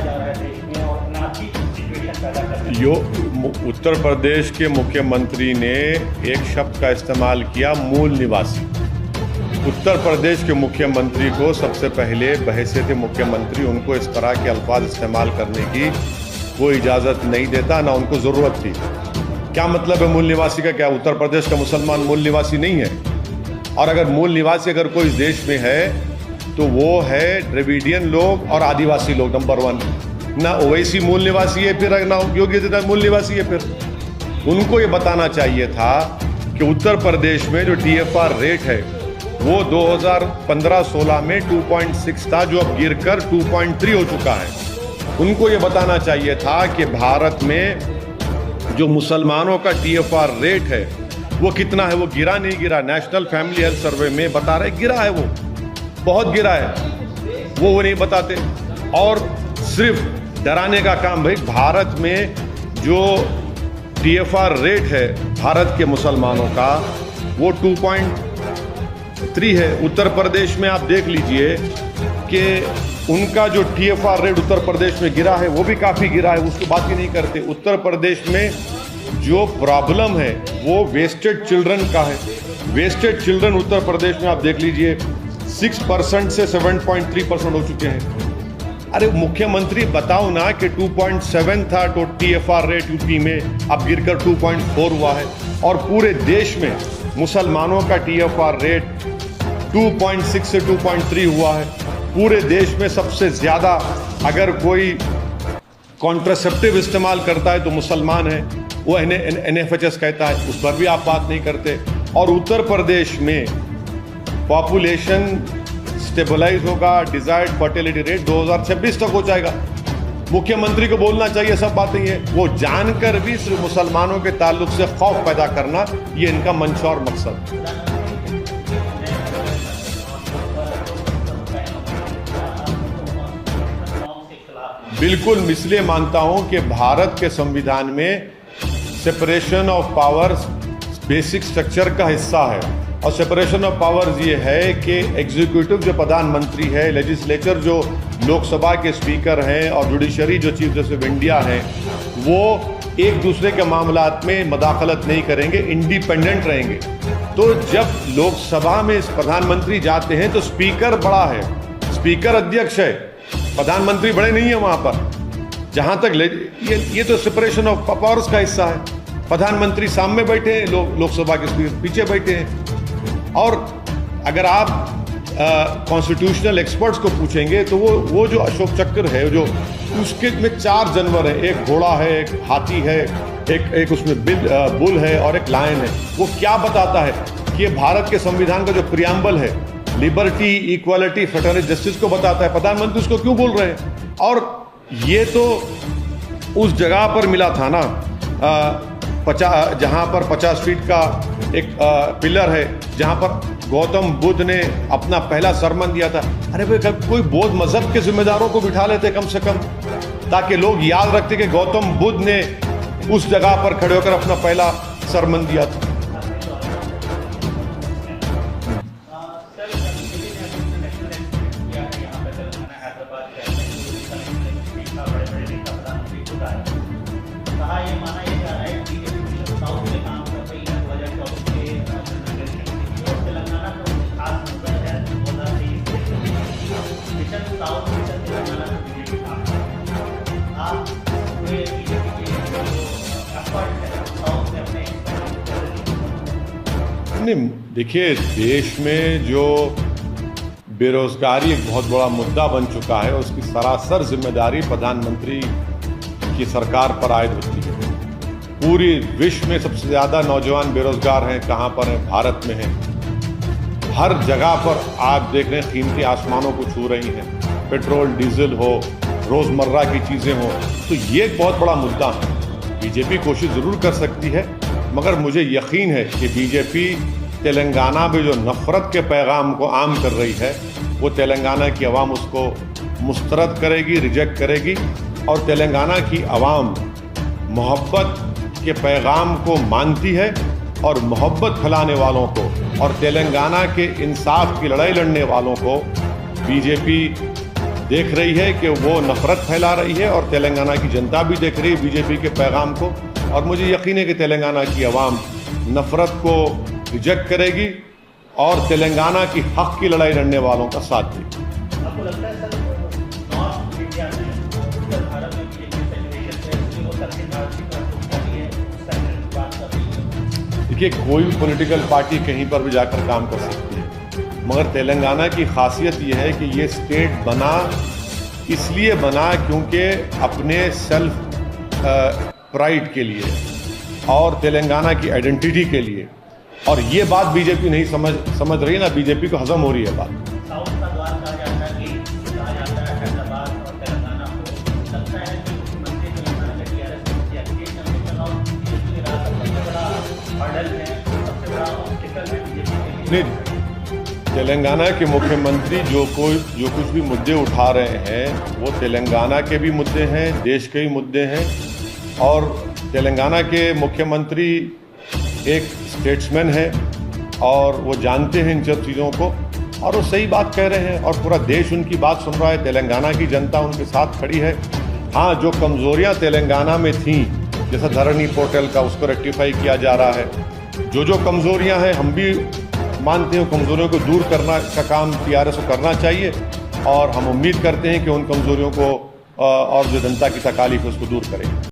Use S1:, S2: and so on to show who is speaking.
S1: जा रहा है देश में और नाची सिचुएशन पैदा कर रहा है।
S2: यो उत्तर प्रदेश के मुख्यमंत्री ने एक शब्द का इस्तेमाल किया, मूल निवासी। उत्तर प्रदेश के मुख्यमंत्री को सबसे पहले बहैसियत मुख्यमंत्री उनको इस तरह के अल्फाज इस्तेमाल करने की कोई इजाज़त नहीं देता, ना उनको ज़रूरत थी। क्या मतलब है मूल निवासी का? क्या उत्तर प्रदेश का मुसलमान मूल निवासी नहीं है? और अगर मूल निवासी अगर कोई देश में है तो वो है द्रविडियन लोग और आदिवासी लोग, नंबर 1। ना ओवैसी मूल निवासी है, फिर ना योगी आदित्यनाथ मूल निवासी है। फिर उनको ये बताना चाहिए था कि उत्तर प्रदेश में जो TFR रेट है वो 2015-16 में 2.6 था, जो अब गिरकर 2.3 हो चुका है। उनको ये बताना चाहिए था कि भारत में जो मुसलमानों का TFR रेट है वो कितना है। वो गिरा नहीं गिरा, नेशनल फैमिली हेल्थ सर्वे में बता रहे गिरा है, वो बहुत गिरा है, वो नहीं बताते। और सिर्फ डराने का काम, भाई भारत में जो TFR रेट है भारत के मुसलमानों का वो 2.3 है। उत्तर प्रदेश में आप देख लीजिए कि उनका जो TFR रेट उत्तर प्रदेश में गिरा है वो भी काफ़ी गिरा है, उसकी बात ही नहीं करते। उत्तर प्रदेश में जो प्रॉब्लम है वो वेस्टेड चिल्ड्रन का है। वेस्टेड चिल्ड्रन उत्तर प्रदेश में आप देख लीजिए 6% से 7.3% हो चुके हैं। अरे मुख्यमंत्री बताओ ना कि 2.7 था तो TFR रेट यूपी में, अब गिरकर 2.4 हुआ है। और पूरे देश में मुसलमानों का TFR रेट 2.6 से 2.3 हुआ है। पूरे देश में सबसे ज़्यादा अगर कोई कॉन्ट्रासेप्टिव इस्तेमाल करता है तो मुसलमान है, वो NFHS कहता है, उस पर भी आप बात नहीं करते। और उत्तर प्रदेश में पॉपुलेशन स्टेबलाइज होगा, डिजायर्ड फर्टिलिटी रेट 2026 तक हो जाएगा। मुख्यमंत्री को बोलना चाहिए सब बातें, ये वो जानकर भी सिर्फ मुसलमानों के ताल्लुक से खौफ पैदा करना, ये इनका मंशा और मकसद। बिल्कुल इसलिए मानता हूं कि भारत के संविधान में separation of powers basic structure का हिस्सा है। और सेपरेशन ऑफ पावर्स ये है कि एग्जीक्यूटिव जो प्रधानमंत्री है, लेजिस्लेचर जो लोकसभा के स्पीकर हैं और जुडिशरी जो चीफ जस्टिस ऑफ इंडिया हैं, वो एक दूसरे के मामलात में मदाखलत नहीं करेंगे, इंडिपेंडेंट रहेंगे। तो जब लोकसभा में प्रधानमंत्री जाते हैं तो स्पीकर बड़ा है, स्पीकर अध्यक्ष है, प्रधानमंत्री बड़े नहीं है वहां पर। जहां तक ये तो सेपरेशन ऑफ पावर्स का हिस्सा है। प्रधानमंत्री सामने बैठे हैं, लोकसभा के स्पीकर पीछे बैठे हैं। और अगर आप कॉन्स्टिट्यूशनल एक्सपर्ट्स को पूछेंगे तो वो जो अशोक चक्र है, जो उसके में 4 जानवर है, एक घोड़ा है, एक हाथी है, एक उसमें बुल है और एक लायन है। वो क्या बताता है कि भारत के संविधान का जो प्रियम्बल है, लिबर्टी, इक्वालिटी, फ्रेटर्निटी, जस्टिस को बताता है। प्रधानमंत्री उसको क्यों बोल रहे हैं? और ये तो उस जगह पर मिला था ना, जहाँ पर 50 फीट का एक पिलर है, जहाँ पर गौतम बुद्ध ने अपना पहला सरमन दिया था। अरे भाई कोई बौद्ध मजहब के जिम्मेदारों को बिठा लेते कम से कम, ताकि लोग याद रखते कि गौतम बुद्ध ने उस जगह पर खड़े होकर अपना पहला सरमन दिया था। नहीं, देखिए देश में जो बेरोजगारी एक बहुत बड़ा मुद्दा बन चुका है, उसकी सरासर जिम्मेदारी प्रधानमंत्री की सरकार पर आयद होती है। पूरी विश्व में सबसे ज़्यादा नौजवान बेरोजगार हैं, कहाँ पर हैं? भारत में हैं। हर जगह पर आप देख रहे हैं कीमतें आसमानों को छू रही हैं, पेट्रोल डीजल हो, रोज़मर्रा की चीज़ें हो। तो ये एक बहुत बड़ा मुद्दा है। बीजेपी कोशिश ज़रूर कर सकती है, मगर मुझे यकीन है कि बीजेपी तेलंगाना में जो नफ़रत के पैगाम को आम कर रही है, वो तेलंगाना की आवाम उसको मुस्तरद करेगी, रिजेक्ट करेगी। और तेलंगाना की आवाम मोहब्बत के पैगाम को मानती है और मोहब्बत फैलाने वालों को और तेलंगाना के इंसाफ की लड़ाई लड़ने वालों को बीजेपी देख रही है कि वो नफरत फैला रही है और तेलंगाना की जनता भी देख रही है बीजेपी के पैगाम को। और मुझे यकीन है कि तेलंगाना की आवाम नफरत को रिजेक्ट करेगी और तेलंगाना की हक की लड़ाई लड़ने वालों का साथ देगी।
S1: आपको लगता है सर नॉर्थ इंडिया में उत्तर भारत में बीजेपी सेलिब्रेशन है इसलिए वो दक्षिण भारत की तरफ रुख कर रही है सेंट्रल की बात कर रही है?
S2: देखिए, कोई भी पॉलिटिकल पार्टी कहीं पर भी जाकर काम कर सकती है, मगर तेलंगाना की खासियत यह है कि ये स्टेट बना इसलिए बना क्योंकि अपने सेल्फ प्राइड के लिए और तेलंगाना की आइडेंटिटी के लिए। और ये बात बीजेपी नहीं समझ रही ना, बीजेपी को हजम हो रही है बात।
S1: साउथ का द्वार कहा जाता है कि कहा जाता है हैदराबाद और तेलंगाना को। लगता है कि मुख्यमंत्री तेलंगाना के टीआरएस के चुनाव बीजेपी के राह सबसे बड़ा हर्डल है, सबसे बड़ा ऑब्स्टिकल है बीजेपी के लिए।
S2: तेलंगाना के मुख्यमंत्री जो कुछ भी मुद्दे उठा रहे हैं वो तेलंगाना के भी मुद्दे हैं, देश के भी मुद्दे हैं। और तेलंगाना के मुख्यमंत्री एक स्टेट्समैन है और वो जानते हैं इन सब चीज़ों को और वो सही बात कह रहे हैं और पूरा देश उनकी बात सुन रहा है। तेलंगाना की जनता उनके साथ खड़ी है। हाँ, जो कमज़ोरियाँ तेलंगाना में थीं, जैसा धरनी पोर्टल का, उसको रेक्टिफाई किया जा रहा है। जो कमज़ोरियाँ हैं हम भी मानते हैं, कमज़ोरियों को दूर करना का काम टीआरएस को करना चाहिए और हम उम्मीद करते हैं कि उन कमज़ोरियों को और जो जनता की तकालीफ है उसको दूर करें।